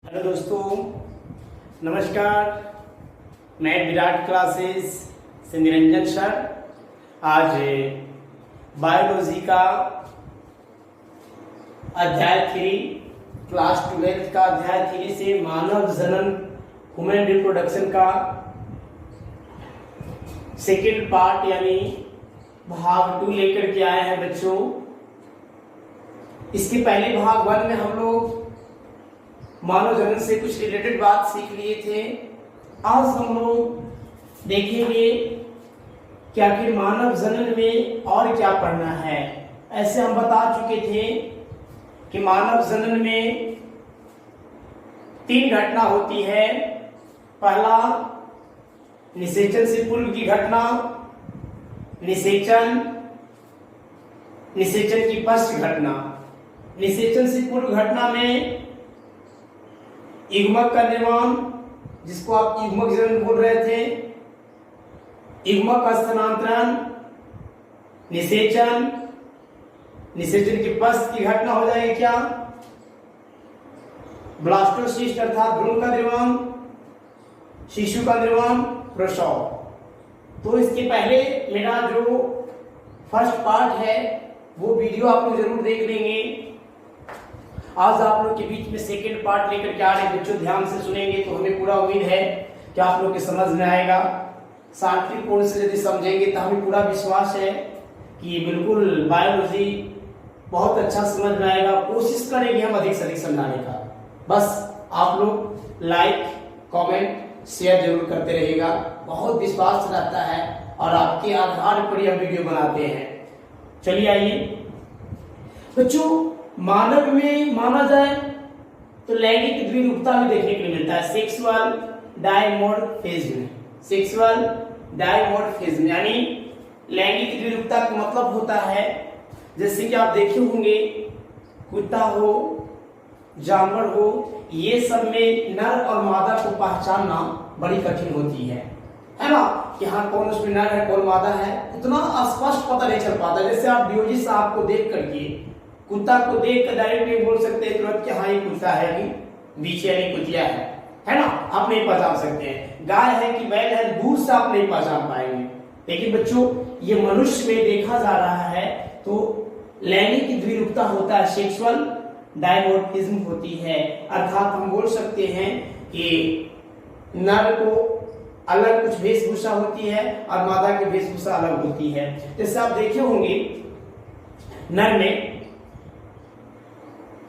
Hello दोस्तों, नमस्कार। मैं विराट क्लासेस से निरंजन सर। आज बायोलॉजी का अध्याय 3 क्लास 12 का अध्याय 3 से मानव जनन ह्यूमन रिप्रोडक्शन का सेकेंड पार्ट यानी भाग 2 लेकर के आए हैं बच्चों। इसके पहले भाग 1 में हम लोग मानव जनन से कुछ रिलेटेड बात सीख लिए थे। आज हम लोग देखेंगे कि आखिर मानव जनन में और क्या पढ़ना है। ऐसे हम बता चुके थे कि मानव जनन में 3 घटना होती है। पहला निषेचन से पूर्व की घटना, निषेचन की पश्च घटना। निषेचन से पूर्व घटना में युग्मक का निर्माण, जिसको आप युग्मक जनन बोल रहे थे, युग्मक का स्थानांतरण, निषेचन के पश्च की घटना हो जाएगी क्या, ब्लास्टोसिस्ट अर्थात भ्रूण का निर्माण, शिशु का निर्माण, प्रसव। तो इसके पहले मेरा जो फर्स्ट पार्ट है वो वीडियो आप लोग जरूर देख लेंगे। आज आप लोग के बीच में सेकेंड पार्ट लेकर के आ रहे हैं बच्चों। ध्यान से सुनेंगे तो हमें पूरा उम्मीद है कि आप लोग के समझ में आएगा। शांतिपूर्ण से यदि समझेंगे तो हमें पूरा विश्वास है कि बिल्कुल बायोलॉजी बहुत अच्छा समझ में आएगा। कोशिश करेंगे हम अधिक से अधिक समझाने का। बस आप लोग लाइक, कमेंट, शेयर जरूर करते रहिएगा। बहुत विश्वास रहता है और आपके आधार पर हम वीडियो बनाते हैं। चलिए आइए बच्चों, मानव में माना जाए तो लैंगिक द्विरूपता में देखने को मिलता है। सेक्सुअल डायमॉर्फिज्म यानी लैंगिक द्विरूपता का मतलब होता है, जैसे कि आप देखे होंगे कुत्ता हो, जानवर हो, ये सब में नर और मादा को पहचानना बड़ी कठिन होती है ना, कि हाँ कौन उसमें नर है कौन मादा है, उतना स्पष्ट पता नहीं चल पाता। जैसे आप डियोजी साहब को देख करके, कुत्ता को देख कर डायरेक्ट नहीं बोल सकते तुरंत कि हाँ ये कुत्ता है कि बीचे यानी कुतिया है ना, आप नहीं पहचान सकते हैं। गाय है कि बैल है, दूर से आप नहीं पहचान पाएंगे। लेकिन बच्चों ये मनुष्य में देखा जा रहा है तो लैंगिक द्विरूपता होता है, सेक्सुअल डायमॉर्फिज्म होती है। अर्थात हम बोल सकते हैं कि नर को अलग कुछ वेशभूषा होती है और मादा की वेशभूषा अलग होती है। जैसे आप देखे होंगे नर में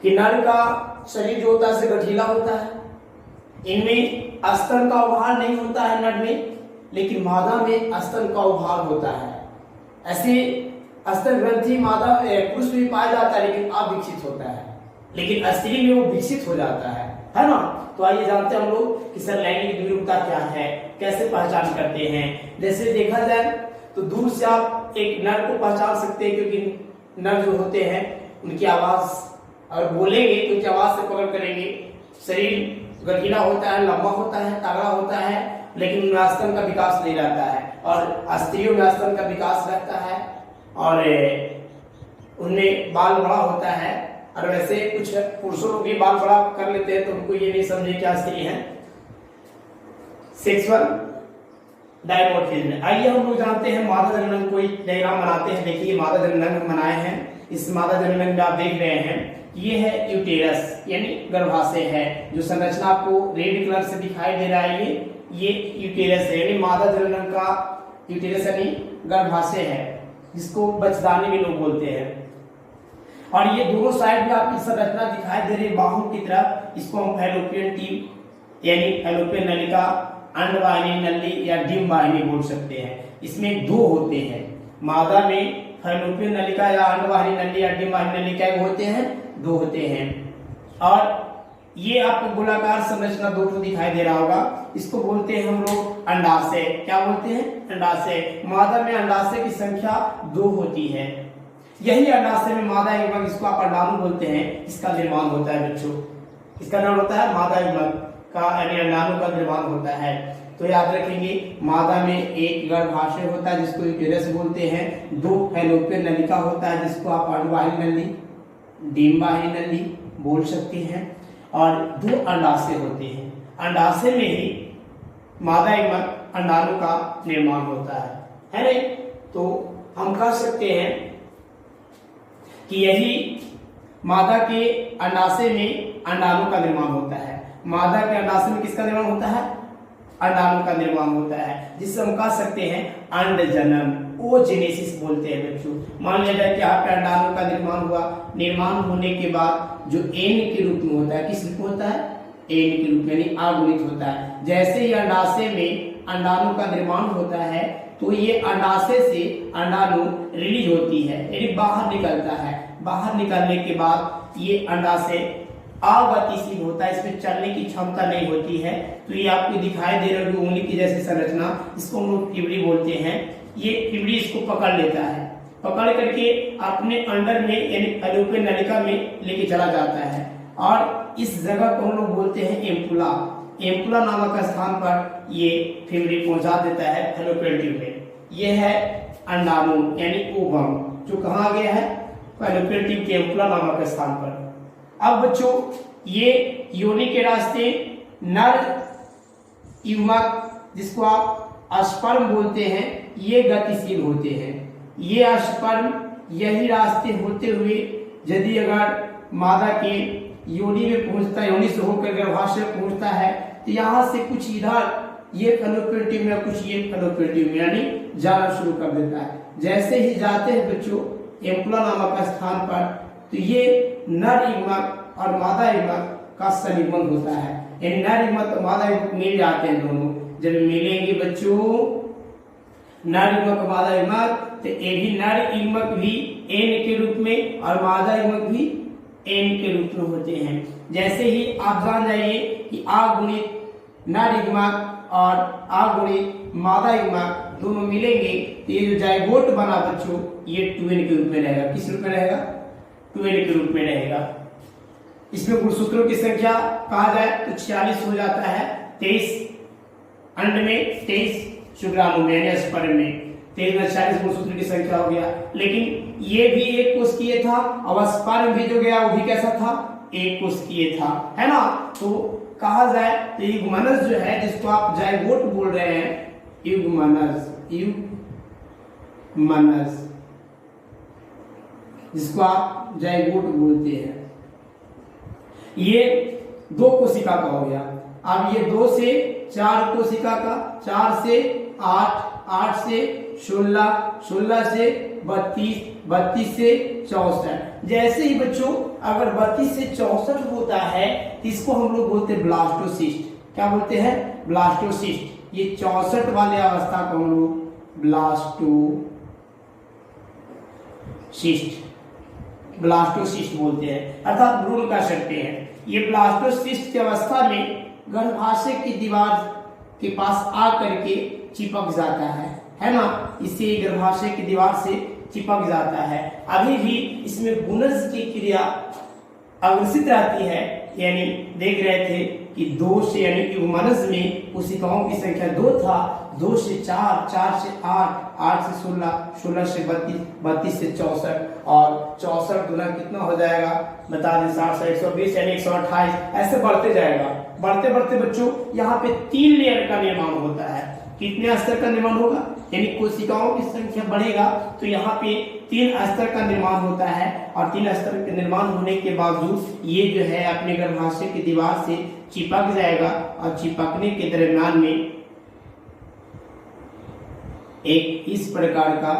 कि नर का शरीर जो होता है गठीला होता है, इनमें स्तन का उभार नहीं होता है नर में, लेकिन मादा में स्तन का उभार होता है। ऐसे स्तन ग्रंथि मादा पुरुष में पाया जाता है लेकिन अविकसित होता है, लेकिन स्त्री में वो विकसित हो जाता है ना। तो आइए जानते हैं हम लोग कि सर लैंगिक द्विरूपता क्या है, कैसे पहचान करते हैं। जैसे देखा जाए तो दूर से आप एक नर को पहचान सकते हैं, क्योंकि नर जो होते हैं उनकी आवाज और बोलेंगे तो उनकी आवाज से पकड़ करेंगे। शरीर गठीला होता है, लंबा होता है, तगड़ा होता है, लेकिन उनमें स्तन का विकास नहीं रहता है। और स्त्रियों में स्तन का विकास रहता है और उनमें बाल बड़ा होता है। और वैसे कुछ पुरुषों लोग भी बाल बड़ा कर लेते हैं तो उनको ये नहीं समझे क्या स्त्री है। Sexual dimorphism. आइए हम लोग जानते हैं मादा जनन को एक डायग्राम बनाते हैं। देखिए मादा जनन बनाए हैं। इस मादा जनन में आप देख रहे हैं ये है यूटेरस यानी गर्भाशय है। जो संरचना आपको रेड कलर से दिखाई दे रहा है ये यूटेरस है, यानी मादा जनन का यूटेरस यानी गर्भाशय है, जिसको बचदानी में लोग बोलते हैं। और ये दोनों साइड में आपकी संरचना दिखाई दे रही है बाहू की तरफ, इसको हम फैलोपियन ट्यूब यानी फैलोपियन नलिका, अंडवाहिनी नली या डिंबवाहिनी बोल सकते हैं। इसमें 2 होते हैं। मादा में फैलोपियन नलिका या अंडवाहिनी नली या डिंबवाहिनी नलिका होते हैं, 2 होते हैं। और ये आपको गोलाकार संरचना 2 दिखाई दे रहा होगा, इसको बोलते हैं हम लोग अंडाशय। क्या बोलते हैं? अंडाशय। मादा में अंडाशय की संख्या 2 होती है। यही अंडाशय में मादा युग्मक, इसको आप अंडाणु बोलते हैं, इसका निर्माण होता है बच्चों। इसका नाम होता है मादा युग्मक का यानी अंडाणु का निर्माण होता है। तो याद रखेंगे मादा में एक गर्भाशय होता है जिसको यूटेरस बोलते हैं, 2 फैलोपियन नलिका होता है जिसको आप अंडवाहिनी नली, डिंबवाहिनी नली बोल सकते हैं। और 2 अंडाशय होते हैं। अंडाशय में ही मादा युग्मक अंडाणु का निर्माण होता है नहीं? तो हम कह सकते हैं कि यही मादा के अंडाशय में अंडाणु का निर्माण होता है। मादा के अंडाशय में किसका निर्माण होता है? अंडाणु का निर्माण होता है, जिससे हम कह सकते हैं अंडजनन, ओजेनेसिस बोलते हैं बच्चों। मान लिया जाए कि यहाँ पे अंडाणु का निर्माण हुआ, निर्माण होने के बाद जो एन के रूप में होता है, किस रूप में होता है? एन के रूप में, यानी अगुणित होता है। जैसे ही अंडाशय में अंडाणु का निर्माण होता है तो ये अंडाशय से अंडाणु रिलीज होती है, यानी बाहर निकलता है। बाहर निकलने के बाद ये अंडाशय अगतिशील होता है, इसमें चलने की क्षमता नहीं होती है। तो ये आपको दिखाई दे रहा है उंगली की जैसी संरचना, इसको हम लोग फिबड़ी बोलते हैं। ये फिबड़ी इसको पकड़ लेता है, पकड़ करके अपने अंडर में यानी फैलोपियन नलिका में लेके चला जाता है और इस जगह को हम लोग बोलते हैं एम्पुला। एम्पुला नामक स्थान पर ये फिबड़ी पहुंचा देता है फैलोपियन ट्यूब में। ये है अंडाणु यानी ओवम, जो कहाँ गया है? फैलोपियन ट्यूब के एम्पुला नामक स्थान पर। अब बच्चों ये योनि के रास्ते नर युग्मक, जिसको आप स्पर्म बोलते हैं, ये गतिशील होते हैं। ये स्पर्म यही रास्ते होते हुए यदि अगर मादा के योनि में पहुंचता है, योनि से होकर गर्भाशय पहुंचता है, तो यहाँ से कुछ इधर ये फैलोपियन ट्यूब में, कुछ ये फैलोपियन ट्यूब में, यानी जाना शुरू कर देता है। जैसे ही जाते हैं बच्चों एम्पुला नामक स्थान पर, तो ये नर युग्मक और मादा युग्मक का संयुग्मन होता है। यानी नर युग्मक और मादा युग्मक मिल जाते हैं दोनों। जब मिलेंगे बच्चों नर युग्मक और मादा युग्मक, तो ये भी नर युग्मक भी एन के रूप में और मादा युग्मक भी एन के रूप में होते हैं। जैसे ही आप जान जाइए कि अगुणित नर युग्मक और अगुणित मादा युग्मक दोनों मिलेंगे, तो ये जो जाइगोट बना बच्चों, ये 2n के रूप में रहेगा। किस रूप में रहेगा? 2n के रूप में रहेगा। इसमें गुणसूत्रों की संख्या कहा जाए तो 46 हो जाता है। 23 अंड में, 23 शुक्राणु में यानी स्पर्म में 23 में 40 गुणसूत्र की संख्या हो गया। लेकिन ये भी एक कोशिकीय था और स्पर्म भी जो गया वो भी कैसा था? एक कोशिकीय था, है ना? तो कहा जाए तो युग्मनज जो है, जिसको आप जाइगोट बोल रहे हैं, युग्मनज, जिसको आप जाइगोट बोलते हैं, ये 2 कोशिका का हो गया। अब ये 2 से 4 कोशिका का, 4 से 8, 8 से 16, 16 से 32, 32 से 64। जैसे ही बच्चों अगर 32 से 64 होता है तो इसको हम लोग बोलते हैं ब्लास्टोसिस्ट। क्या बोलते हैं? ब्लास्टोसिस्ट। ये 64 वाले अवस्था को हम लोग ब्लास्टोसिस्ट बोलते हैं, अर्थात भ्रूण कह सकते हैं। ये ब्लास्टोसिस्ट की अवस्था में गर्भाशय की दीवार के पास आ करके चिपक जाता है ना? इसे गर्भाशय की दीवार से चिपक जाता है। अभी भी इसमें गुणज की क्रिया अग्रसित रहती है, यानी देख रहे थे कि 2 से यानी युग्मनज में कोशिकाओं की संख्या 2 था, 2 से 4, 4 से 8, 8 से 16, 16 से 32, 32 से 64 और 64 गुना कितना हो जाएगा? बता दें 60 से 120 यानी 128, ऐसे बढ़ते जाएगा। बढ़ते बढ़ते बच्चों यहाँ पे 3 लेयर का निर्माण होता है। कितने स्तर का निर्माण होगा? यानी कोशिकाओं की संख्या बढ़ेगा तो यहाँ पे 3 स्तर का निर्माण होता है और 3 स्तर के निर्माण होने के बावजूद ये जो है अपने गर्भाशय की दीवार से चिपक जाएगा और चिपकने के दरम्यान में एक इस प्रकार का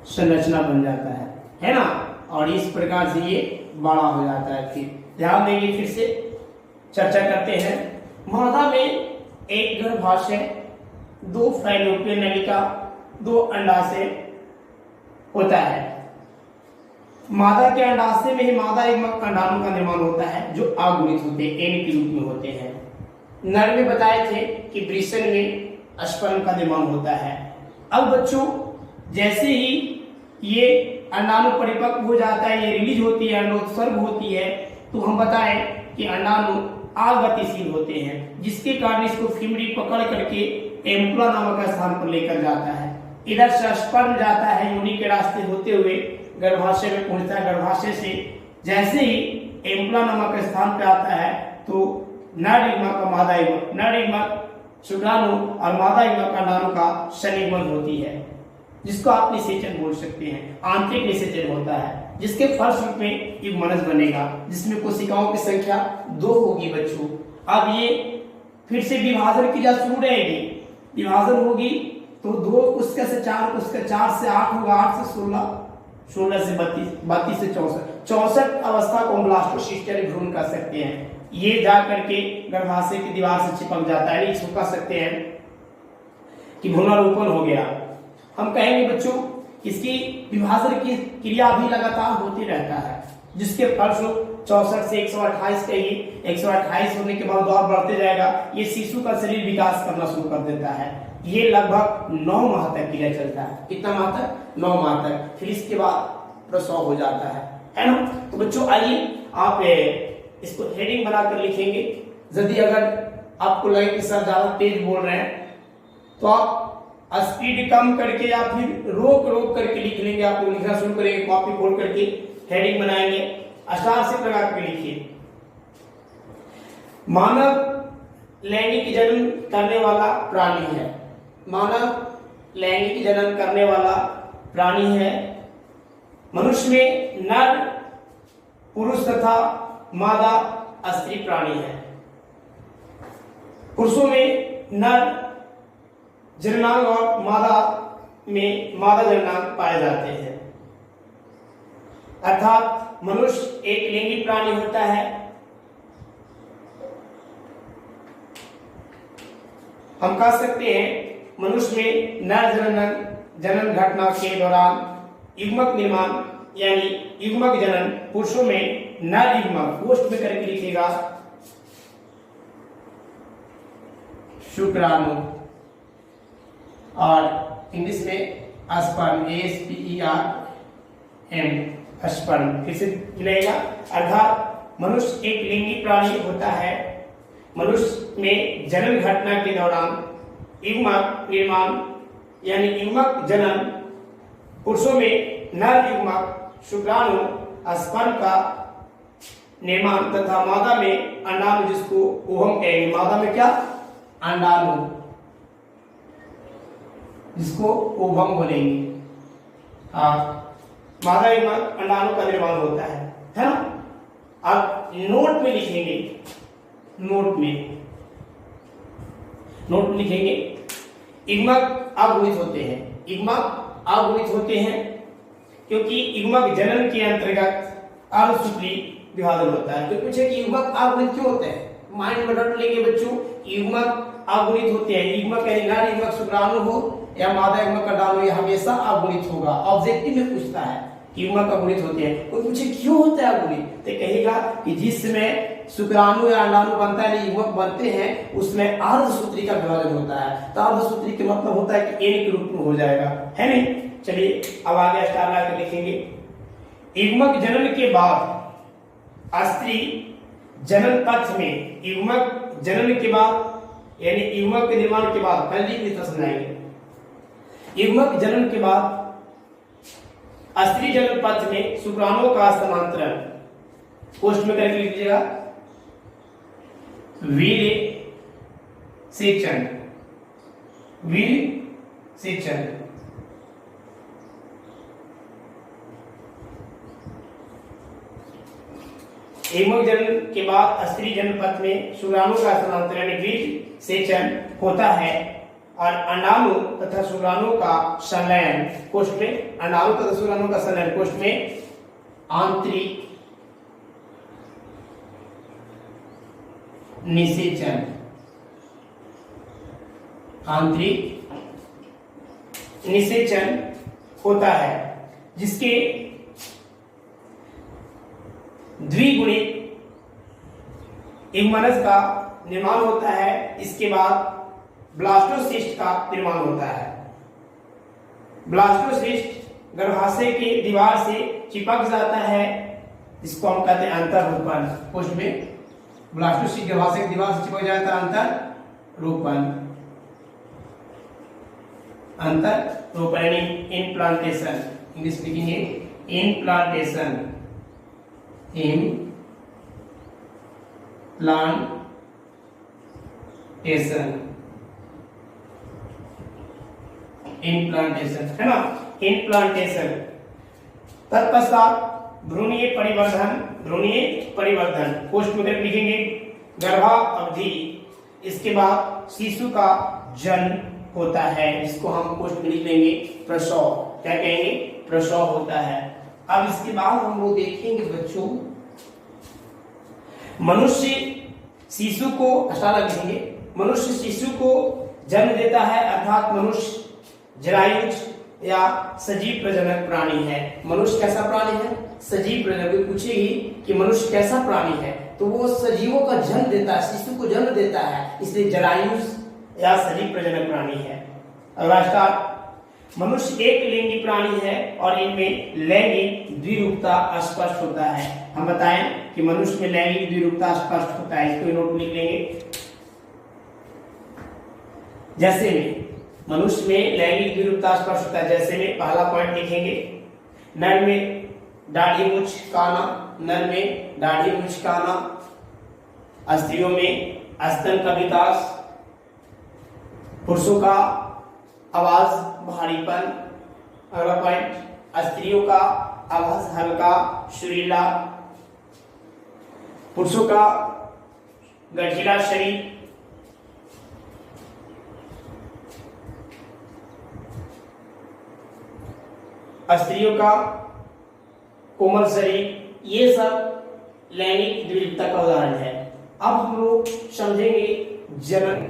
संरचना बन जाता है ना? और इस प्रकार से ये बड़ा हो जाता है। फिर ध्यान देंगे, फिर से चर्चा करते हैं। मादा में एक गर्भाशय, 2 फैलोपियन नलिका, 2 अंडाशय होता है। मादा के अंडाशय में ही मादा युग्मक अंडाणु का निर्माण होता है, जो अगुणित होते हैं, एन के रूप में होते हैं। नर में बताए थे कि वृषण में स्पर्म का निर्माण होता है। अब बच्चों जैसे ही ये अंडाणु परिपक्व हो जाता है, ये रिलीज होती है, अंडोत्सर्ग होती है, तो हम बताएं कि अंडाणु अगतिशील होते हैं, जिसके कारण इसको फिमड़ी पकड़ करके एम्पुला नामक स्थान पर लेकर जाता है। इधर से स्पर्म जाता है योनि के रास्ते होते हुए गर्भाशय में पहुंचता है। गर्भाशय से जैसे ही एम्पुला नामक स्थान पे आता है तो नर युग्मक और मादा युग्मक, नर युग्मक शुक्राणु और मादा युग्मक अंडाणु का संयुग्मन होती है, जिसको आप निषेचन बोल सकते हैं। आंतरिक निषेचन होता है जिसके फलस्वरूप में युग्मनज बनेगा, जिसमें कोशिकाओं की संख्या 2 होगी बच्चों। अब ये फिर से विभाजन की जा शुरू रहेगी, विभाजन होगी तो 2 कोशिका से 4 कोशिका, 4 से 8 होगा, 8 से 16, 16 से 32, 32 से 64, 64 अवस्था को हम ब्लास्टोसिस्ट यानी भ्रूण कह सकते हैं। ये जा करके गर्भाशय की दीवार से चिपक जाता है, इसको कह सकते हैं कि भ्रूणारोपण हो गया। हम कहेंगे बच्चों इसकी विभाजन की क्रिया भी लगातार होती रहता है, जिसके फलस्वरूप 64 से 128 कहिए, 128 होने के बाद और बढ़ते जाएगा। ये शिशु का शरीर विकास करना शुरू कर देता है। ये लगभग 9 माह तक क्रिया चलता है। कितना माह तक? 9 माह तक। फिर इसके बाद प्रसव हो जाता है ना। तो बच्चों आइए आप इसको हेडिंग बनाकर लिखेंगे। यदि अगर आपको लगे कि सर ज्यादा तेज बोल रहे हैं तो आप स्पीड कम करके या फिर रोक रोक करके लिख लेंगे। आप लोग लिखना शुरू करेंगे, कॉपी खोल करके हेडिंग बनाएंगे। आसार से प्रकार के लिखिए। मानव लैंगिक जन्म करने वाला प्राणी है। मानव लैंगिक जन्म करने वाला प्राणी है। मनुष्य में नर पुरुष तथा मादा स्त्री प्राणी है। पुरुषों में नर जननांग और मादा में मादा जननांग पाए जाते हैं। अर्थात मनुष्य एक लिंगी प्राणी होता है। हम कह सकते हैं मनुष्य में नर जनन घटना के दौरान युग्मक निर्माण यानी युग्मक जनन, पुरुषों में नर युग्मक, पोस्ट में करके लिखेगा शुक्राणु और इंग्लिश में स्पर्म, SPERM, स्पर्म फिर से मिलेगा। अर्थात मनुष्य एक लिंगी प्राणी होता है। मनुष्य में जनन घटना के दौरान युग्मक निर्माण यानी युग्मक जनन, पुरुषों में नर युग्मक शुक्राणु स्पर्म का निर्माण तथा मादा में अंडाणु, जिसको ओवम कहेंगे। मादा में क्या? अंडाणु, जिसको ओवम बोलेंगे। मादा युग्मक अंडाणु का निर्माण होता है ना। अब नोट में लिखेंगे, नोट में लिखेंगे युग्मक अगुणित होते हैं। युग्मक अगुणित होते हैं क्योंकि युग्मक जनन के अंतर्गत अर्धसूत्री विभाजन होता है। तो पूछे कि युग्मक अगुणित क्यों होते हैं? माइंड में रट लेंगे बच्चों, युग्मक अगुणित होते हैं। युग्मक यानी नर युग्मक शुक्राणु हो या मादा युग्मक अंडाणु, ये हमेशा अगुणित होगा। ऑब्जेक्टिव में पूछता है कि युग्मक अगुणित होते हैं। कोई पूछे क्यों होता है अगुणित, तो कहेगा कि जिसमें शुक्राणु या अंडाणु बनता है, युग्मक बनते हैं, उसमें अर्धसूत्री का विभाजन होता है। तो अर्धसूत्री के मतलब होता है कि एन के रूप में हो जाएगा, है नहीं। चलिए अब आगे स्टार लाकर लिखेंगे। युग्मक जनन के बाद स्त्री जनन पक्ष में, युग्मक जनन के बाद यानी युग्मक के निर्माण के बाद, पहले समझाएंगे। युग्मक जनन के बाद स्त्री जनन पक्ष में शुक्राणुओं का स्थानांतरण, पोस्ट में करके लिख लीजिएगा वीर्य सेचन, वीर्य सेचन। युग्मक जनन के बाद स्त्री जनन पक्ष में शुक्राणु का स्थानांतरण वीर्य सेचन होता है और अंडाणु तथा शुक्राणु का संलयन, कोष्ठ में अंडाणु तथा शुक्राणु का संलयन, कोष्ठ में आंतरिक निषेचन, आंतरिक निषेचन होता है, जिसके द्विगुणित युग्मनज का निर्माण होता है। इसके बाद ब्लास्टोसिस्ट का निर्माण होता है। ब्लास्टोसिस्ट गर्भाशय के दीवार से चिपक जाता है, इसको हम कहते हैं अंतरोपण। पोस्ट में ब्लास्टोसिस्ट गर्भाशय की दीवार से चिपक जाता है, अंतरोपण। अंतरोपण इम्प्लांटेशन, इंग्लिश लिखेंगे इम्प्लांटेशन, इम्प्लांटेशन है ना, इम्प्लांटेशन। तत्पश्चात भ्रूणीय परिवर्धन पोस्ट मुद्रक लिखेंगे, गर्भा अवधि, इसके बाद शिशु का जन्म होता है, जिसको हम पोस्ट में लिख लेंगे प्रसव, क्या कहेंगे प्रसव होता है। अब इसके बाद हम लोग देखेंगे बच्चों, मनुष्य शिशु को लिखेंगे, मनुष्य शिशु को जन्म देता है, अर्थात मनुष्य जरायुज या सजीव प्रजनक प्राणी है। मनुष्य कैसा प्राणी है? सजीव प्रजनक। कोई पूछेगी कि मनुष्य कैसा प्राणी है, तो वो सजीवों का जन्म देता है, शिशु को जन्म देता है, इसलिए जरायुज या सजीव प्रजनक प्राणी है। अगला स्टार्ट, मनुष्य एक लिंगी प्राणी है और इनमें लैंगिक द्विरूपता स्पष्ट होता है। हम बताएं कि मनुष्य में लैंगिक द्विरूपता स्पष्ट होता है, इसको नोट लिख लेंगे। जैसे में मनुष्य में लैंगिक द्विरूपता स्पष्ट होता है, जैसे में पहला पॉइंट लिखेंगे, नर में दाढ़ी मूंछ काना, नर में दाढ़ी मूंछ काना, स्त्रियों में स्तन का विकास, पुरुषों का आवाज भारीपन। अगला पॉइंट, स्त्रियों का आवाज हल्का सुरीला, पुरुषों का गठीला शरीर, स्त्रियों का कोमल शरीर। ये सब लैंगिक द्विरूपता का उदाहरण है। अब हम लोग समझेंगे जनन।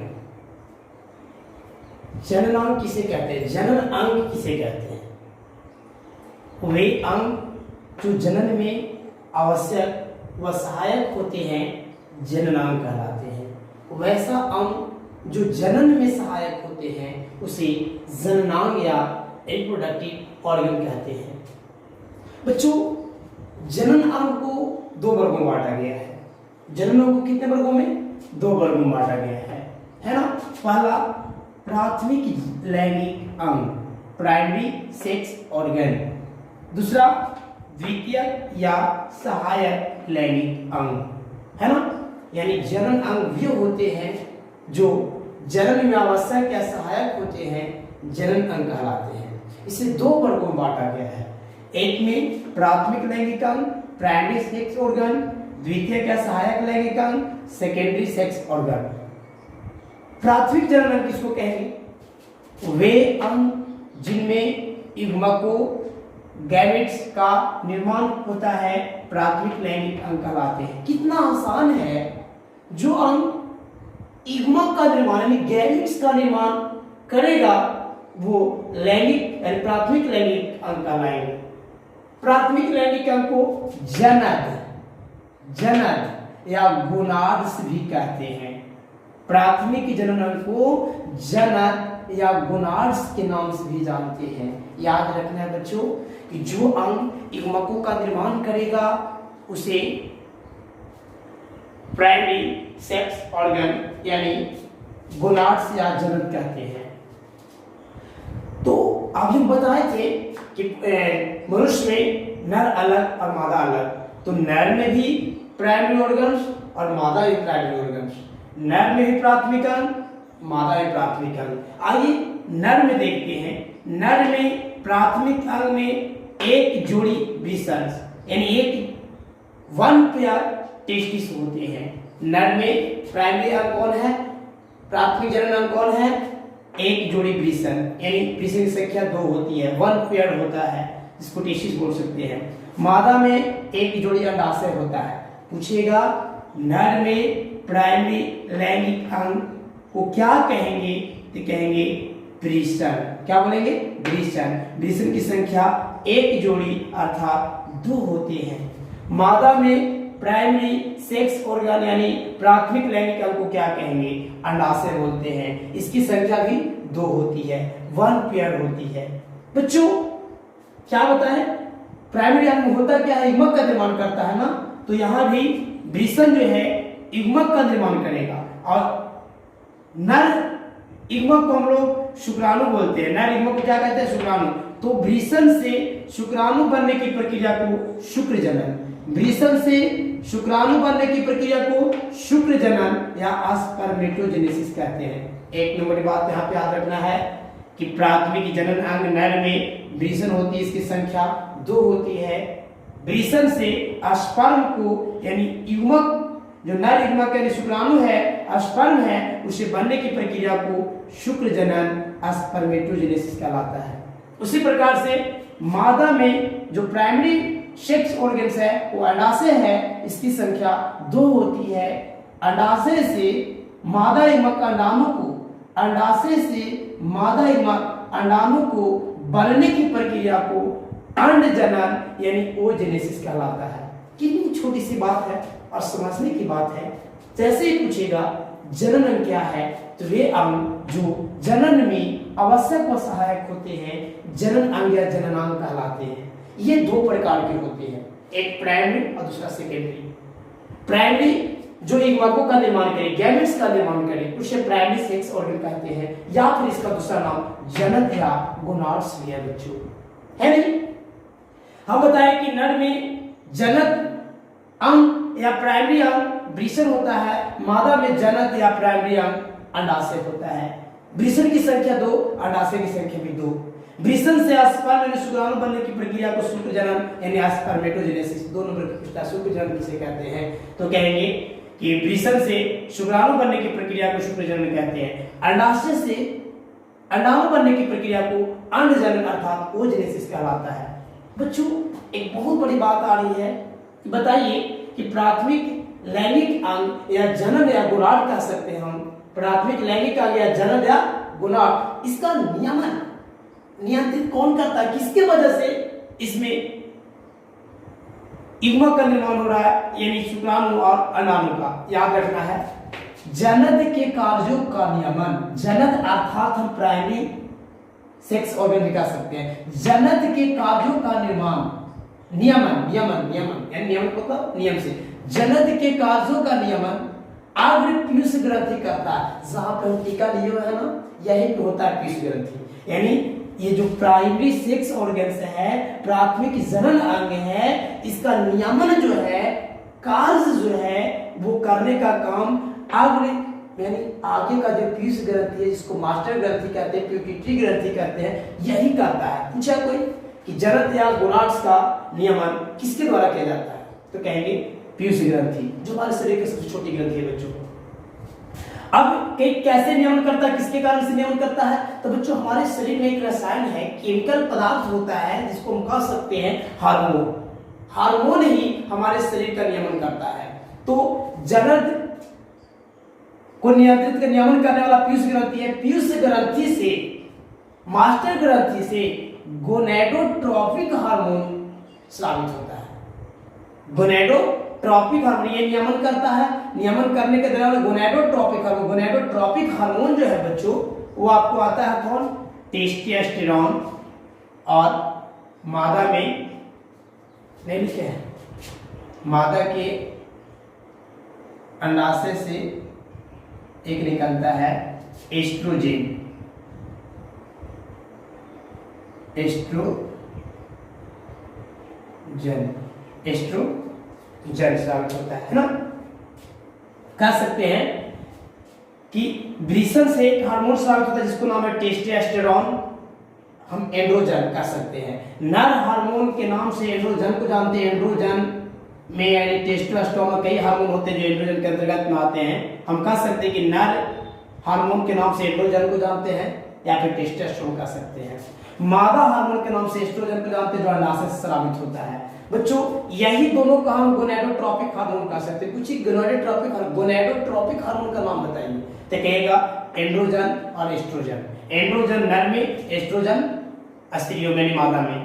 जननांग किसे कहते हैं? जनन अंग किसे कहते हैं? वे अंग जो जनन में आवश्यक व सहायक होते हैं जननांग कहलाते हैं। वैसा अंग जो जनन में सहायक होते हैं उसे जननांग या रिप्रोडक्टिव ऑर्गन कहते हैं। बच्चों, जनन अंग को दो वर्गों में बांटा गया है। जनन अंग को कितने वर्गों में? दो वर्गों में बांटा गया है ना। पहला प्राथमिक लैंगिक अंग, प्राइमरी सेक्स ऑर्गन। दूसरा द्वितीयक या सहायक लैंगिक अंग, है ना। यानी जनन अंग वे होते हैं जो जनन में आवश्यक या सहायक होते हैं, जनन अंग कहलाते हैं। इसे दो वर्गों में बांटा गया है। एक में प्राथमिक लैंगिक अंग, प्राइमरी सेक्स ऑर्गन, द्वितीय का सहायक लैंगिक अंग, सेकेंडरी सेक्स ऑर्गन। प्राथमिक जनन अंग किसको कहेंगे? वे अंग जिनमें युग्मकों गैमेट्स का निर्माण होता है प्राथमिक लैंगिक अंग कहलाते हैं। कितना आसान है, जो अंग युग्मक का निर्माण यानी गैमेट्स का निर्माण करेगा वो लैंगिक यानी प्राथमिक लैंगिक अंग कहलाएंगे। प्राथमिक लैंगिक अंग को जनन या गोनाड्स भी कहते हैं। प्राथमिक जनन अंग को जनन या गोनाड्स के नाम से भी जानते हैं। याद रखना है बच्चों कि जो अंग युग्मकों का निर्माण करेगा उसे प्राइमरी सेक्स ऑर्गन यानी गोनाड्स या जनन कहते हैं। तो अभी हम बताए थे कि मनुष्य में नर अलग और मादा अलग, तो नर में भी प्राइमरी ऑर्गन्स और मादा में प्राइमरी ऑर्गन्स। नर में भी प्राथमिक अंग, मादा में प्राथमिक अंग। आइए नर में देखते हैं। नर में प्राथमिक अंग में एक जोड़ी ब्रिसल्स यानी एक वन पेयर टेस्टिस होते हैं। नर में प्राइमरी अंग कौन है? प्राथमिक जनन अंग कौन है? एक जोड़ी ब्रिसल यानी ब्रिसल की संख्या 2 होती है, वन पेयर होता है, जिसको टेस्टिस बोल सकते हैं। मादा में एक जोड़ी अंडाशय होता है। पूछेगा नर में प्राइमरी लैंगिक अंग को क्या कहेंगे? तो कहेंगे ब्रिसल। क्या बोलेंगे? ब्रिसल। ब्रिसल की संख्या एक जोड़ी अर्थात 2 होते हैं। मादा में प्राइमरी सेक्स ऑर्गन यानी प्राथमिक लैंगिक अंग को क्या कहेंगे? अंडाशय बोलते हैं। इसकी संख्या भी 2 होती है, 1 पेयर होती है। बच्चों क्या बताएं, प्राइमरी अंग होता क्या है? युग्मक का निर्माण करता है ना, तो यहां भी ब्रिसल जो है युग्मक का निर्माण करेगा और नर युग्मक को हम लोग शुक्राणु बोलते हैं, नर युग्मक को क्या कहते हैं? शुक्राणु। तो वृषण से शुक्राणु बनने की प्रक्रिया को शुक्र जनन, वृषण से शुक्राणु बनने की प्रक्रिया को शुक्र जनन या स्पर्मेटोजेनेसिस कहते हैं। एक नंबर की बात यहाँ पे याद रखना है कि प्राथमिक जनन अंग नर में वृषण होती है, इसकी संख्या 2 होती है। वृषण से स्पर्म को यानी युग्मक, जो नर युग्मक यानी शुक्राणु है, स्पर्म है, उसे बनने की प्रक्रिया को शुक्र जनन स्पर्मेटोजेनेसिस कहलाता है। उसी प्रकार से मादा में जो प्राइमरी सेक्स ऑर्गन्स है वो अंडाशय है, इसकी संख्या 2 होती है। अंडाशय से मादा युग्मक अंडाणु को, अंडाशय से मादा युग्मक अंडाणु को बनने की प्रक्रिया को अंड जनन यानी ओजेनेसिस कहलाता है। कितनी छोटी सी बात है और समझने की बात है। जैसे ही पूछेगा जनन अंग क्या है, तो वे अंग जो जनन में आवश्यक व सहायक होते हैं जनन अंग या जननांग कहलाते हैं। ये 2 प्रकार के होते हैं, एक प्राइमरी और दूसरा सेकेंडरी। प्राइमरी जो युग्मकों का निर्माण करे, गैमेट्स का निर्माण करे, उसे प्राइमरी सेक्स ऑर्गन कहते हैं, या फिर इसका दूसरा नाम जनन या गोनाड्स भी है बच्चों, है नहीं? हम बताएं कि नर में जनन अंग या प्राइमरी अंग वृषण होता है, मादा में जनन या प्राइमरी अंग अंडाशय होता है। वृषण की संख्या 2, अंडाशय की संख्या भी 2। वृषण से स्पर्म यानी शुक्राणु बनने की प्रक्रिया को शुक्र जनन यानी स्पर्मेटोजेनेसिस 2 नंबर की पूछता है, शुक्र जनन किसे कहते हैं? तो कहेंगे कि वृषण से शुक्राणु बनने की प्रक्रिया को शुक्र जनन कहते हैं। अंडाशय से अंडाणु बनने की प्रक्रिया को अंड जनन अर्थात ओजेनेसिस कहलाता है। बच्चों एक बहुत बड़ी बात आ रही है, बताइए कि प्राथमिक लैंगिक अंग या जनन या गोनाड कह सकते हैं हम, प्राथमिक लैंगिक अंग या जनन या गोनाड, इसका नियमन नियंत्रित कौन करता है? किसके वजह से इसमें युग्मक का निर्माण हो रहा है, यानी शुक्राणु और अंडाणु का? याद रखना है, जनन के कार्यों का नियमन, जनन अर्थात हम प्राइमरी सेक्स ऑर्गन भी कह सकते हैं, जनन के कार्यों का निर्माण, नियमन नियमन नियमन यानी नियमन मतलब नियम से, जनन के कार्यों का नियमन अग्र पीयूष ग्रंथि करता है। जहां पर हम टीका लिए हुए है ना, यही पे होता है पीयूष ग्रंथि। यानी ये जो प्राइमरी सेक्स ऑर्गन्स है, प्राथमिक जनन अंग है, इसका नियमन जो है, कार्य जो है, वो करने का काम अग्र यानी आगे का जो पीयूष ग्रंथि है, जिसको मास्टर ग्रंथि कहते हैं, प्यूपिट्री ग्रंथि कहते हैं, यही करता है। पूछा कोई कि जनन या गोनाड्स का नियमन किसके द्वारा किया जाता है, तो कहेंगे पीयूष ग्रंथि, जो हमारे शरीर की सबसे छोटी ग्रंथि है बच्चों। अब कैसे नियमन करता है, किसके कारण से नियमन करता है? तो बच्चों हमारे शरीर में एक रसायन है, केमिकल पदार्थ होता है, जिसको हम कह सकते हैं हार्मोन। हार्मोन ही हमारे शरीर का नियमन करता है। तो जनन को नियंत्रित कर नियमन करने वाला पीयूष ग्रंथि है। पीयूष ग्रंथि से, मास्टर ग्रंथि से गोनेडोट्रोपिक हार्मोन स्रावित होता है। गोनेडोट्रोपिक हार्मोन ये नियमन करता है। नियमन करने के दौरान गोनेडोट्रोपिक हार्मोन, गोनेडोट्रोपिक हार्मोन जो है बच्चों, वो आपको आता है कौन? टेस्टोस्टेरोन। और मादा में नहीं लिखे हैं, मादा के अंडाशय से एक निकलता है एस्ट्रोजन, एस्ट्रोजन स्रावित होता है ना। कह सकते हैं कि वृषण से एक हार्मोन स्रावित होता है जिसको नाम है टेस्टोस्टेरोन, हम एंड्रोजन कह सकते हैं। नर हार्मोन के नाम से एंड्रोजन को जानते हैं। एंड्रोजन में यानी टेस्टोस्टेरोन में कई हार्मोन होते हैं जो एंड्रोजन के अंतर्गत में आते हैं। हम कह सकते हैं कि नर हार्मोन के नाम से एंड्रोजन को जानते हैं या फिर टेस्टोस्टेरोन कह सकते हैं। मादा हार्मोन के नाम से एस्ट्रोजन को जानते हैं जो अंडाशय से स्रावित होता है। बच्चों यही दोनों का हम गोनेडोट्रोपिक हार्मोन कह सकते हैं। कुछ गोनेडोट्रोपिक हार्मोन का नाम बताइए, तो कहेगा एंड्रोजन और एस्ट्रोजन। एंड्रोजन नर में, एस्ट्रोजन स्त्रियों में, मादा में।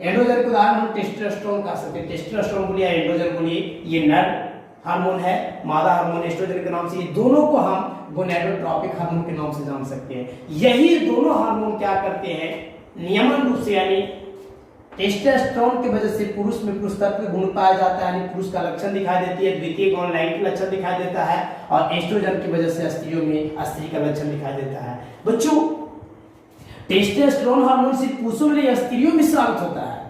एंड्रोजन को उदाहरण हम टेस्टोस्टेरोन कह सकते हैं। टेस्टोस्टेरोन बोलिए, एंड्रोजन बोलिए, ये नर हार्मोन है। मादा हार्मोन एस्ट्रोजन के नाम से, ये दोनों को हम गोनेडोट्रोपिक हार्मोन के नाम से जान सकते हैं। यही दोनों हार्मोन क्या करते हैं? नियमन रूप से यानी टेस्टोस्टेरोन की वजह से पुरुष में पुरुष तत्व गुण पाया जाता है, यानी पुरुष का लक्षण दिखाई देती है, द्वितीय गौण लैंगिक लक्षण दिखाई देता है, और एस्ट्रोजन की वजह से स्त्रियों में स्त्री का लक्षण दिखाई देता है। बच्चों, टेस्टोस्टेरोन हार्मोन सिर्फ पुरुषों में नहीं स्त्रियों में स्रावित होता है।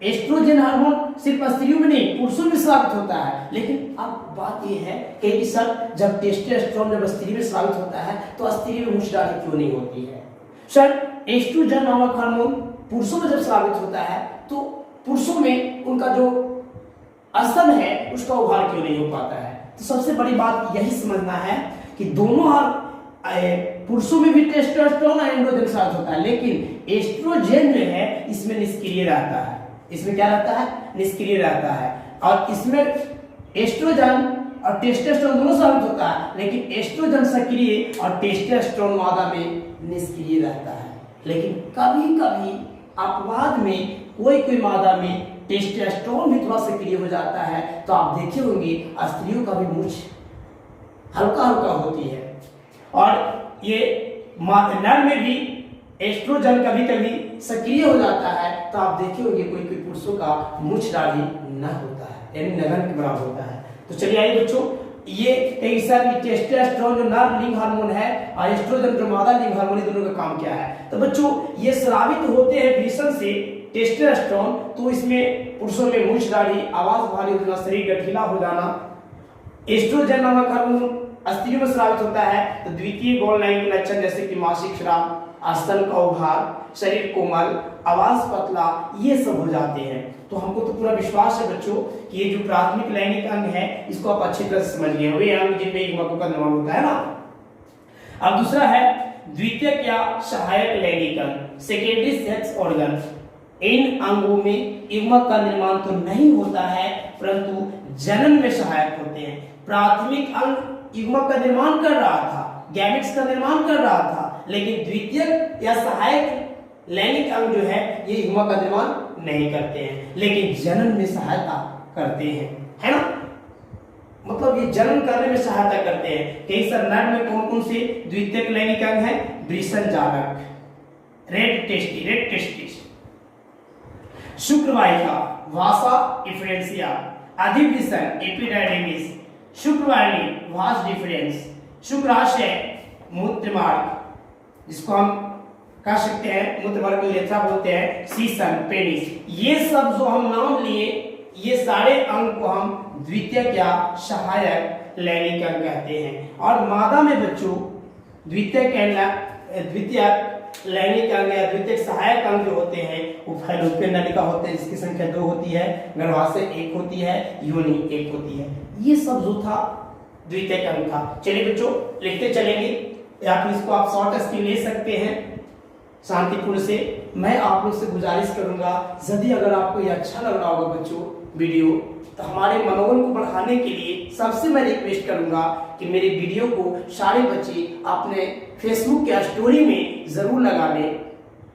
एस्ट्रोजन हार्मोन सिर्फ स्त्रियों में नहीं पुरुषों में स्रावित होता है। लेकिन अब बात यह है कि सर जब टेस्टोस्टेरोन जब स्त्री में स्रावित होता है तो स्त्री में मूछ दाढ़ी क्यों नहीं होती है? सर एस्ट्रोजन नामक हार्मोन पुरुषों में जब स्रावित होता है तो पुरुषों में उनका जो स्तन है उसका उभार क्यों नहीं हो पाता है? तो सबसे बड़ी बात यही समझना है कि दोनों पुरुषों में भी टेस्टोस्टेरोन और एंड्रोजन स्रावित होता है, लेकिन एस्ट्रोजन जो है इसमें निष्क्रिय रहता है। इसमें क्या रहता है? निष्क्रिय रहता है। और इसमें एस्ट्रोजन और टेस्टोस्टेरोन दोनों स्रावित होता है, लेकिन एस्ट्रोजन सक्रिय और टेस्टोस्टेरोन मादा में निष्क्रिय रहता है। लेकिन कभी कभी अपवाद में कोई मादा में टेस्टोस्टेरोन भी थोड़ा सक्रिय हो जाता है, तो आप देखे होंगे स्त्रियों का भी मूछ हल्का हल्का होती है। और ये नर में भी एस्ट्रोजन कभी कभी सक्रिय हो जाता है, तो आप देखे होंगे कोई पुरुषों का मूछ दाढ़ी न होता है, यानी नगन के बराबर होता है। तो चलिए आइए बच्चों, ये टेस्टोस्टेरोन जो नर लिंग हार्मोन है और एस्ट्रोजन जो मादा लिंग हार्मोन, दोनों का काम क्या है? तो बच्चों ये स्रावित होते हैं वृषण से टेस्टोस्टेरोन, तो इसमें पुरुषों में मूछ दाढ़ी, आवाज भारी होना, शरीर गठीला हो जाना। एस्ट्रोजन नामक हार्मोन स्त्रियों में स्रावित होता है तो द्वितीय गौण लैंगिक लक्षण जैसे कि मासिक स्राव, स्तन का उभार, शरीर कोमल, आवाज पतला, ये सब हो जाते हैं। तो हमको तो पूरा विश्वास है बच्चों कि ये जो प्राथमिक लैंगिक अंग है इसको आप अच्छी तरह से समझ गए हो, ये अंग जिनमें युग्मकों का निर्माण होता है ना। अब दूसरा है द्वितीयक या सहायक लैंगिक अंग, सेकेंडरी सेक्स ऑर्गन। इन अंगों में युग्मक का निर्माण तो नहीं होता है परंतु जनन में सहायक होते हैं। प्राथमिक अंग युग्मक का निर्माण कर रहा था, गैमेट्स का निर्माण कर रहा था, लेकिन द्वितीयक या सहायक लैंगिक अंग जो है ये युग्मक का निर्माण नहीं करते हैं, लेकिन जनन में सहायता करते हैं, है ना। मतलब ये जनन करने में सहायता करते हैं। कई सर नर में कौन कौन से द्वितीयक लैंगिक अंग है? वृषण जालक, रेड टेस्टिस, शुक्रवाहिका, वासा इफ्रेंसिया, अधिवृषण एपिडाइडिमिस, शुक्रवाहिनी, वास डिफरेंस, शुक्राशय, मूत्रमार्ग जिसको हम कह सकते हैं मूत्रमार्ग को लेथरा बोलते हैं, सीसन, पेनिस, ये सब जो हम नाम लिए ये सारे अंग को हम द्वितीयक या सहायक लैंगिक अंग कहते हैं। और मादा में बच्चों द्वितीयक लैंगिक अंग या द्वितीयक सहायक अंग जो होते हैं वो फैलोपियन नलिका होते हैं जिसकी संख्या 2 होती है, गर्भाशय 1 होती है, योनि 1 होती है। ये सब जो था द्वितीयक अंग था। चलिए बच्चों लिखते चलेंगे या फिर इसको आप शॉर्ट स्क्रीन ले सकते हैं शांतिपूर्ण से। मैं आप लोग से गुजारिश करूंगा यदि अगर आपको ये अच्छा लग रहा होगा बच्चों वीडियो, तो हमारे मनोबल को बढ़ाने के लिए सबसे मैं रिक्वेस्ट करूंगा कि मेरे वीडियो को सारे बच्चे अपने फेसबुक के स्टोरी में जरूर लगा लें।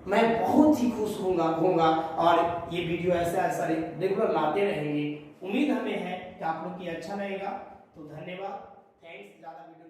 मैं बहुत ही खुश होऊंगा और ये वीडियो ऐसा रेगुलर लाते रहेंगे। उम्मीद हमें है कि आप लोग की अच्छा लगेगा। तो धन्यवाद, थैंक्स। ज्यादा वीडियो